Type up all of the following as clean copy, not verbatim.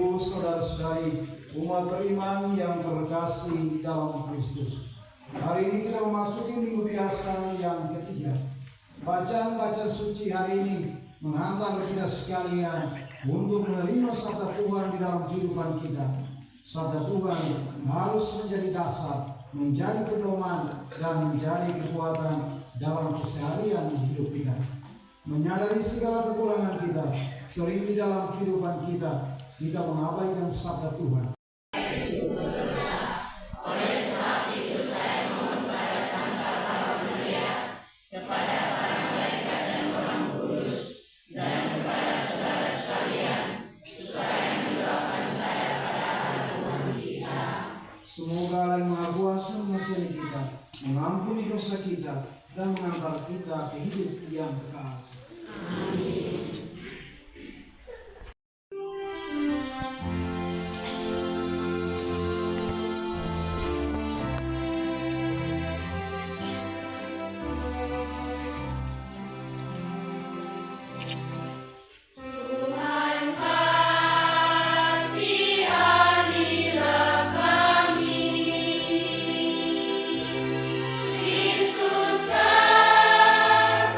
Ibu, saudara-saudari, umat beriman yang terkasih dalam Kristus. Hari ini kita memasuki minggu biasa yang ketiga. Bacaan suci hari ini menghantar kita sekalian untuk menerima sabda Tuhan di dalam kehidupan kita. Sabda Tuhan harus menjadi dasar, menjadi pedoman, dan menjadi kekuatan dalam keseharian hidup kita. Menyadari segala kekurangan kita, sering di dalam kehidupan kita mengabaikan sabda Tuhan. Oleh sebab itu saya mohon pada Sang Bapa Mulia, kepada para malaikat dan orang kudus, dan kepada saudara sekalian, supaya mendoakan saya pada Allah Tuhan kita. Semoga Allah yang Maha Kuasa mengasihani kita, mengampuni dosa kita, dan mengantar kita ke hidup yang kekal. Amin. Kristus kasihanilah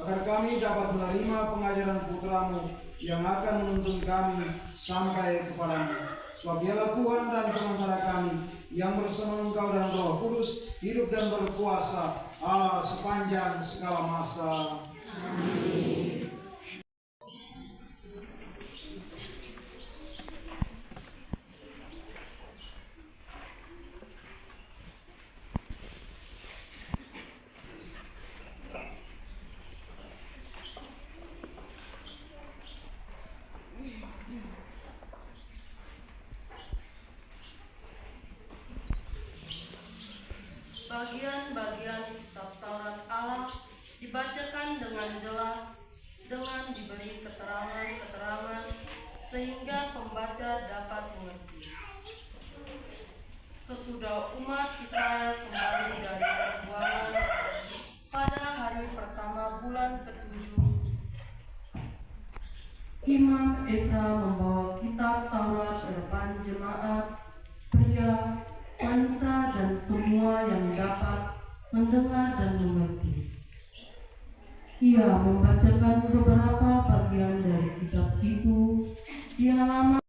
agar kami dapat menerima pengajaran putra-Mu yang akan menuntun kami sampai kepadamu. Sebab dialah Tuhan dan pengantara kami, yang bersama Engkau dan Roh Kudus hidup dan berkuasa Allah sepanjang segala masa. Amin. Bagian-bagian kitab Taurat Allah dibacakan dengan jelas, dengan diberi keterangan-keterangan sehingga pembaca dapat mengerti. Sesudah umat Israel kembali dari perbuangan pada hari pertama bulan ke-7, Imam Ezra membawa kitab Taurat ke depan jemaat, pria, wanita, dan semua yang dapat mendengar dan mengerti. Ia membacakan beberapa bagian dari kitab itu di halaman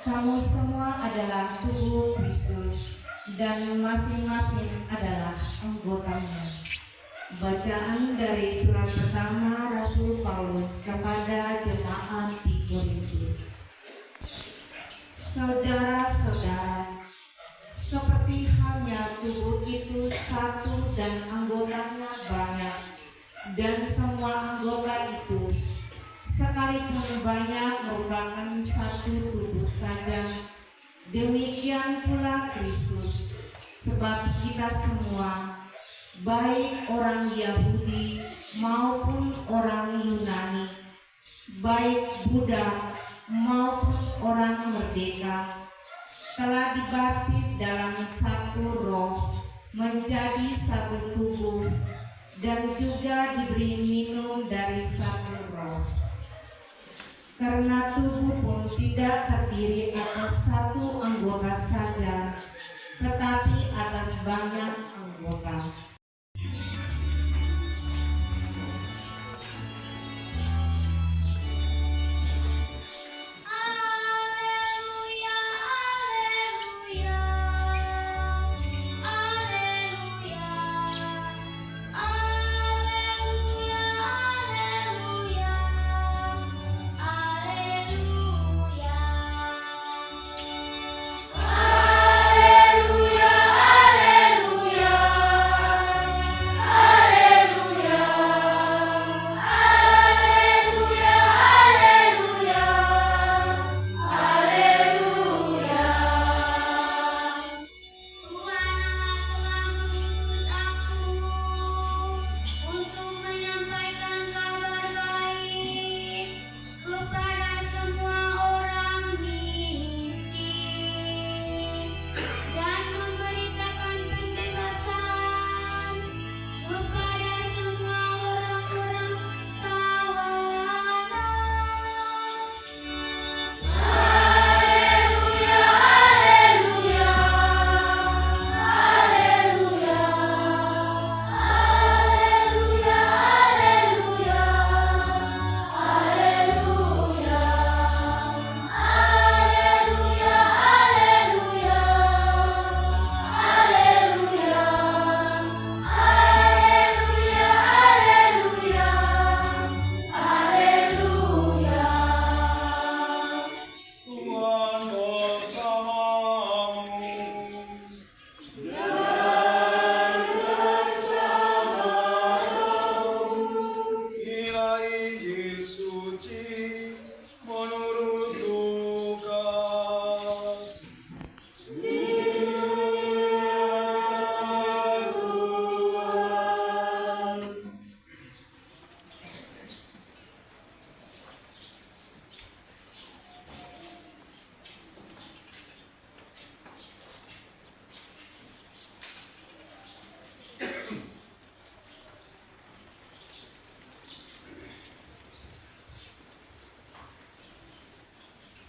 Kamu semua adalah tubuh Kristus dan masing-masing adalah anggotanya. Bacaan dari surat pertama Rasul Paulus kepada jemaat di Korintus. Saudara-saudara, seperti halnya tubuh itu satu dan anggotanya banyak, dan semua anggota itu sekalipun banyak merupakan satu tubuh saja, demikian pula Kristus. Sebab kita semua, baik orang Yahudi maupun orang Yunani, baik Buddha maupun orang merdeka, telah dibaptis dalam satu roh, menjadi satu tubuh, dan juga diberi minum dari satu roh. Karena tubuh pun tidak terdiri atas satu anggota saja, tetapi atas banyak anggota.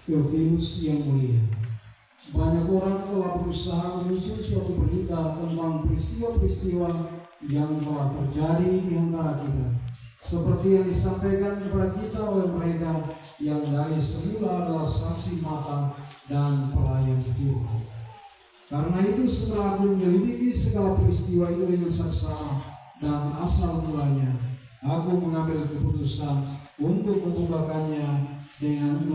Theophilus yang mulia, banyak orang telah berusaha menyusun suatu berita tentang peristiwa-peristiwa yang telah terjadi di antara kita, seperti yang disampaikan kepada kita oleh mereka yang dari semula adalah saksi mata dan pelayan firman. Karena itu setelah aku menyelidiki segala peristiwa itu dengan saksama dan asal mulanya, aku mengambil keputusan untuk membukukannya dengan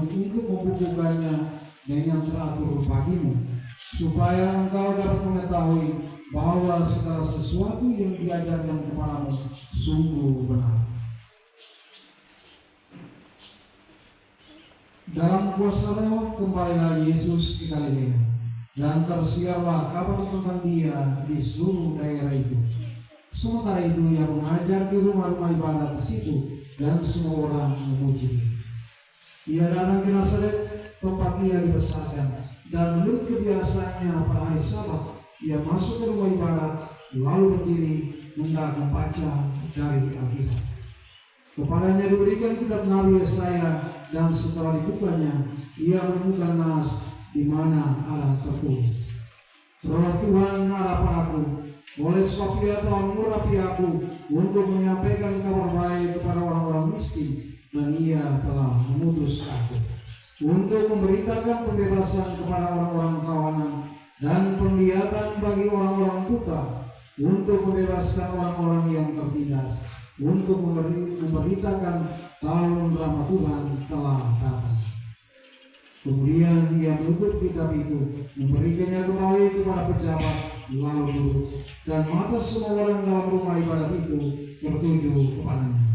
teratur bagimu, supaya engkau dapat mengetahui bahwa segala sesuatu yang diajarkan kepadamu sungguh benar. Dalam kuasa Roh kembalilah Yesus ke Galilea, dan tersiarlah kabar tentang Dia di seluruh daerah itu. Sementara itu ia mengajar di rumah-rumah ibadat di situ, dan semua orang memuji Dia. Ia datang ke Nazaret, tempat ia dibesarkan, dan menurut kebiasaannya pada hari Sabat ia masuk ke rumah ibadat, lalu berdiri hendak membaca dari Alkitab. Kepadanya diberikan kitab Nabi Yesaya, dan setelah dibukanya ia menemukan nas di mana ada tertulis, Roh Tuhan ada padaku, oleh sebab Ia telah mengurapi aku untuk menyampaikan kabar baik kepada orang-orang miskin, dan Ia telah mengutus aku untuk memberitakan pembebasan kepada orang-orang tawanan dan penglihatan bagi orang-orang buta, untuk membebaskan orang-orang yang tertindas, untuk memberitakan tahun rahmat Tuhan telah datang. Kemudian ia menutup kitab itu, memberikannya kembali kepada pejabat, lalu duduk, dan mata semua orang dalam rumah ibadat itu tertuju kepadanya.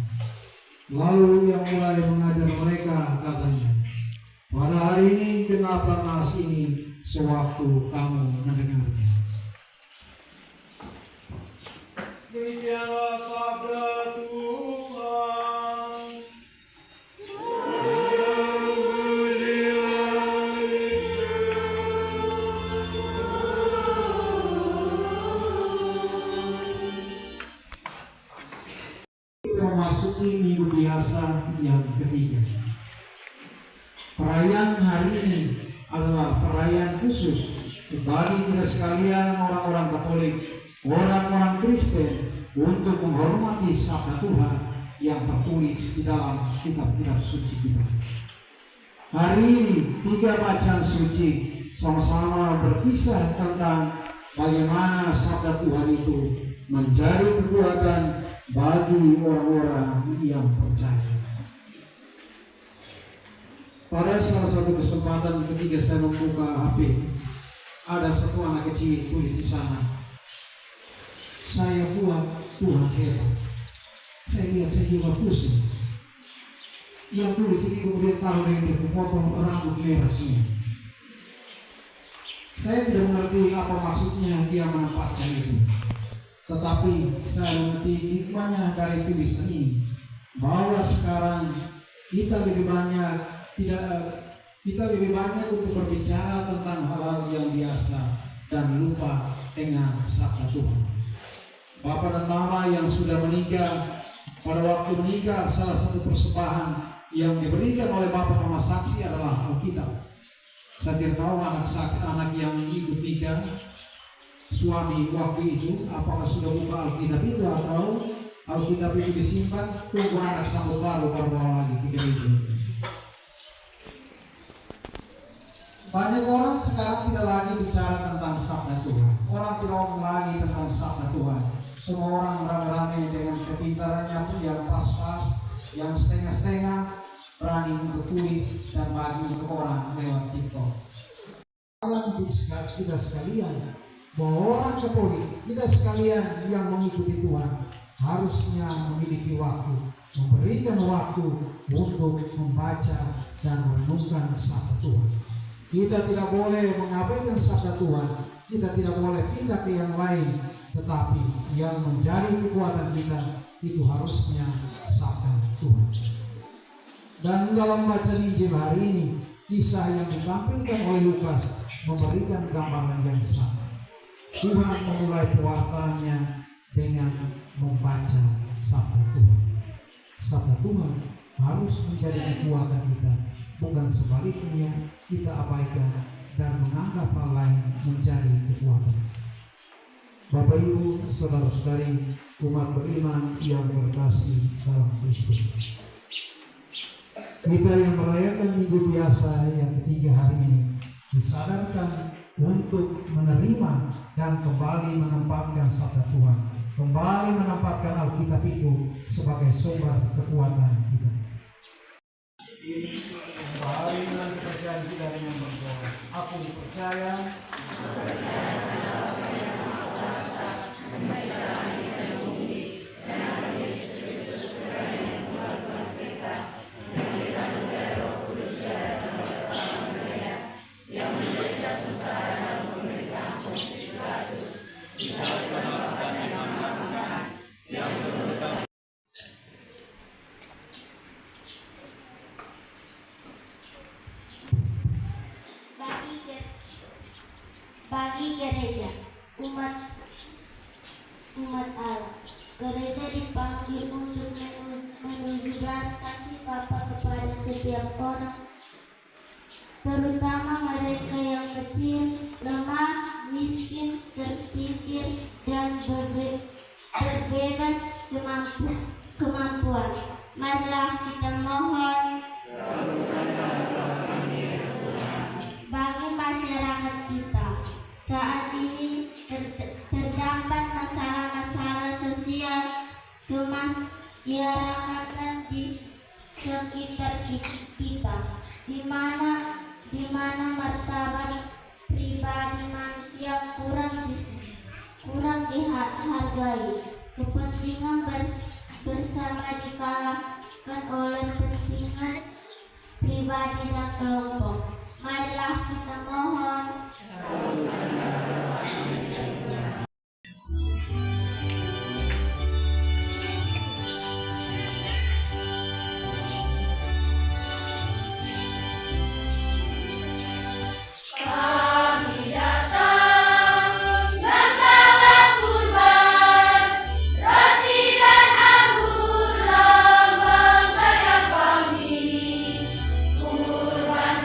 Lalu ia mulai mengajar mereka, katanya, pada hari ini genaplah nas ini sewaktu kamu mendengarnya. Demikianlah sabda Tuhan. Memasuki minggu biasa yang ketiga. Perayaan hari ini adalah perayaan khusus bagi kita sekalian, orang-orang Katolik, orang-orang Kristen, untuk menghormati sabda Tuhan yang tertulis di dalam kitab-kitab suci kita. Hari ini 3 bacaan suci sama-sama berkisah tentang bagaimana sabda Tuhan itu menjadi kekuatan bagi orang-orang yang percaya. Pada salah satu kesempatan ketika saya membuka HP, ada satu anak kecil tulis di sana, saya kuat, Tuhan hebat. Saya lihat, saya juga pusing. Yang tulis ini kemudian taruh dengan foto rambut merah semua. Saya tidak mengerti apa maksudnya dia menempatkan itu. Tetapi saya mengerti hikmahnya dari tulisan ini, bahwa sekarang kita lebih banyak untuk berbicara tentang hal-hal yang biasa dan lupa dengan sabda Tuhan. Bapak dan Mama yang sudah menikah, pada waktu menikah salah satu persembahan yang diberikan oleh Bapak Mama saksi adalah Alkitab. Saya tidak tahu anak yang ikut nikah, suami waktu itu apakah sudah buka Alkitab itu, atau Alkitab itu disimpan tunggu anak sambut baru bawa lagi ke gereja. Banyak orang sekarang tidak lagi bicara tentang sabda Tuhan. Orang tidak ngomong lagi tentang sabda Tuhan. Semua orang rame-rame dengan kepintarannya pun yang pas-pas, yang setengah-setengah, berani untuk tulis dan bagi untuk orang lewat TikTok. Orang untuk kita sekalian, bahwa orang Katolik, kita sekalian yang mengikuti Tuhan, harusnya memiliki waktu, memberikan waktu untuk membaca dan merenungkan sabda Tuhan. Kita tidak boleh mengabaikan sabda Tuhan, kita tidak boleh pindah ke yang lain, tetapi yang menjadi kekuatan kita itu harusnya sabda Tuhan. Dan dalam bacaan Injil hari ini, kisah yang ditampilkan oleh Lukas memberikan gambaran yang sama. Tuhan memulai pewartaannya dengan membaca sabda Tuhan. Sabda Tuhan harus menjadi kekuatan kita bukan sebaliknya kita abaikan dan menganggap hal lain menjadi kekuatan. Bapak Ibu, saudara-saudari, umat beriman yang terkasih dalam Kristus, kita yang merayakan minggu biasa yang ketiga hari ini disadarkan untuk menerima dan kembali menempatkan sabda Tuhan, kembali menempatkan Alkitab itu sebagai sumber kekuatan kita. Hari dengan kepercayaan kita dengan berdoa. Aku percaya bagi gereja, umat Allah. Gereja dipanggil untuk menuju belas kasih Bapa kepada setiap orang, terutama mereka yang kecil, lemah, miskin, tersingkir, dan berbebas kemampuan. Marilah kita mohon bagi masyarakat kita. Saat ini terdapat masalah-masalah sosial kemasyarakatan di sekitar kita, di mana martabat pribadi manusia kurang dihargai. Kepentingan bersama dikalahkan oleh kepentingan pribadi dan kelompok. Marilah kita mohon Kurban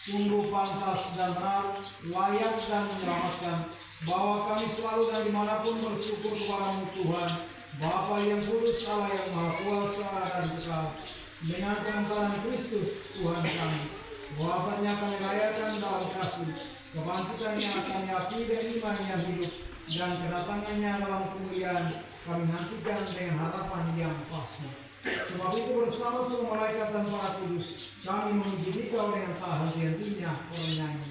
sungguh pantas dan benar, layak dan menyelamatkan, bahwa kami selalu dan dimanapun bersyukur kepadamu Tuhan, Bapa yang kudus, Allah yang maha kuasa dan kekal, dengan pengantaran Kristus Tuhan kami. Wafatnya kami rayakan dalam kasih, kebangkitannya kami yakini dan iman yang hidup, dan kedatangannya dalam kemuliaan kami nantikan dengan harapan yang pasti. Sebab itu bersama semua malaikat dan para kudus, kami memuji Dikau dengan tak henti-hentinya bernyanyi.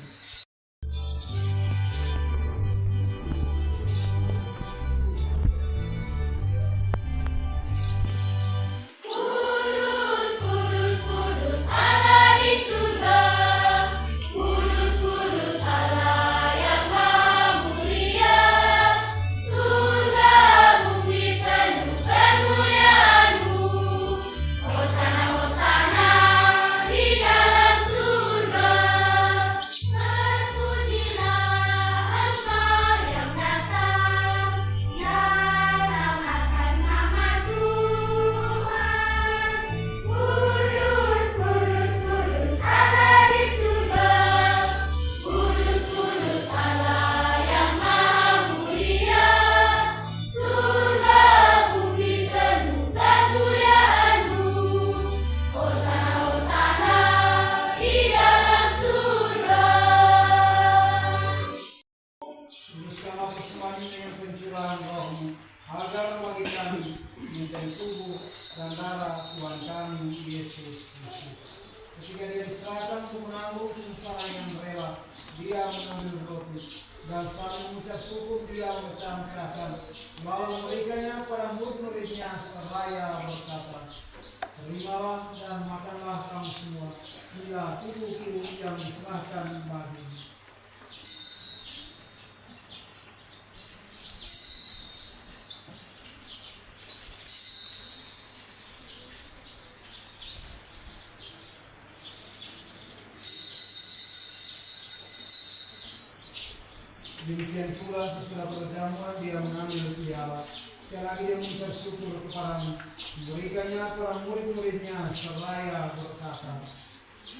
Agar bagi kami menjadi tubuh dan darah Tuhan kami Yesus Kristus. Ketika dia diserahkan untuk menanggung sengsara yang rela, dia mengambil roti dan saling mengucap syukur dia memecah-mecahkan, lalu memberikannya kepada murid-muridnya seraya berkata, terimalah dan makanlah kamu semua, inilah tubuhku yang diserahkan bagimu. Demikian pula sesudah perjamuan dia mengambil piala. Sekali lagi dia mengucap syukur kepadamu, memberikannya kepada murid-muridnya seraya berkata,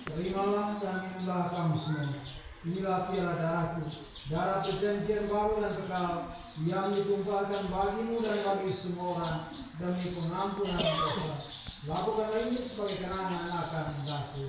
terimalah dan minumlah kamu semua. Inilah piala darahku, darah perjanjian baru dan kekal, yang ditumpahkan bagimu dan bagi semua orang demi pengampunan dosa. Lakukanlah ini sebagai kenangan akan aku.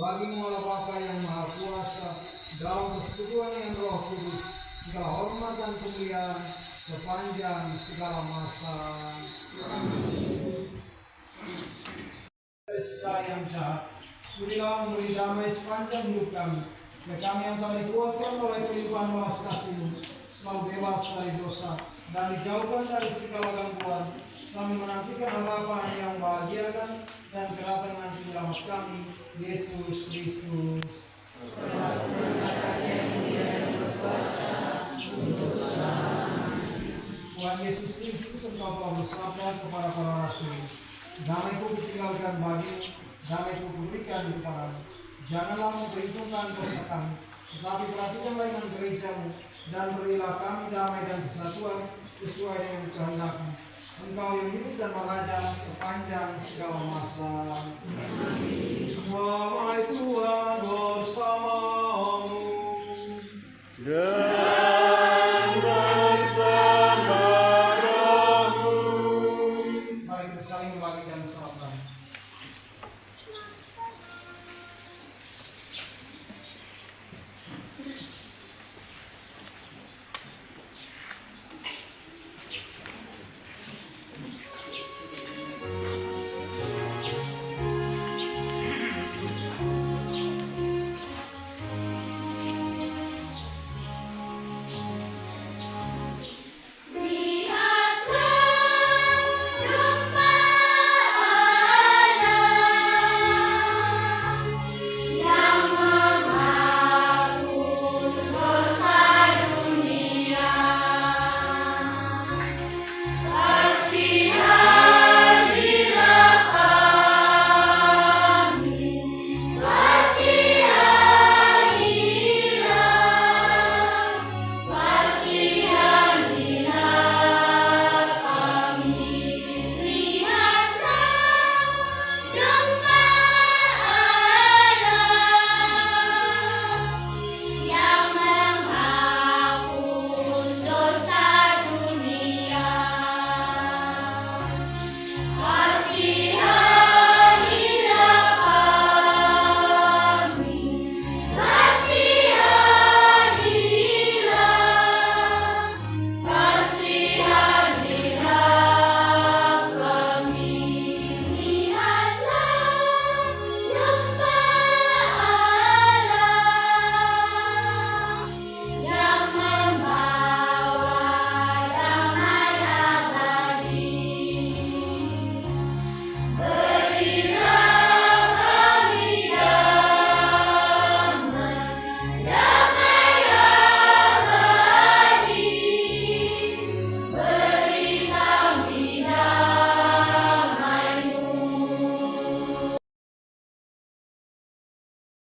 Bagimu Allah Bapa yang Maha Kuasa, dalam persekutuan yang Roh Kudus, segala hormat dan kemuliaan sepanjang segala masa. Segala yang jahat, sudilah memberi damai sepanjang hidup kami. Ya kami yang telah dikuatkan oleh kelimpahan belas kasih-Mu, selalu bebas dari dosa dan dijauhkan dari segala gangguan, sambil menantikan harapan yang membahagiakan dan kedatangan penyelamat kami, Yesus Kristus. Tuhan Yesus Kristus, Engkau telah bersabda kepada para rasul, damai-Ku kutinggalkan bagimu, damai-Ku kuberikan kepadamu. Janganlah memperhitungkan dosa kami, tetapi perhatikanlah dengan gereja-Mu, dan berilah kami damai dan kesatuan sesuai dengan kehendak-Mu. Engkau yang hidup dan meraja sepanjang segala masa.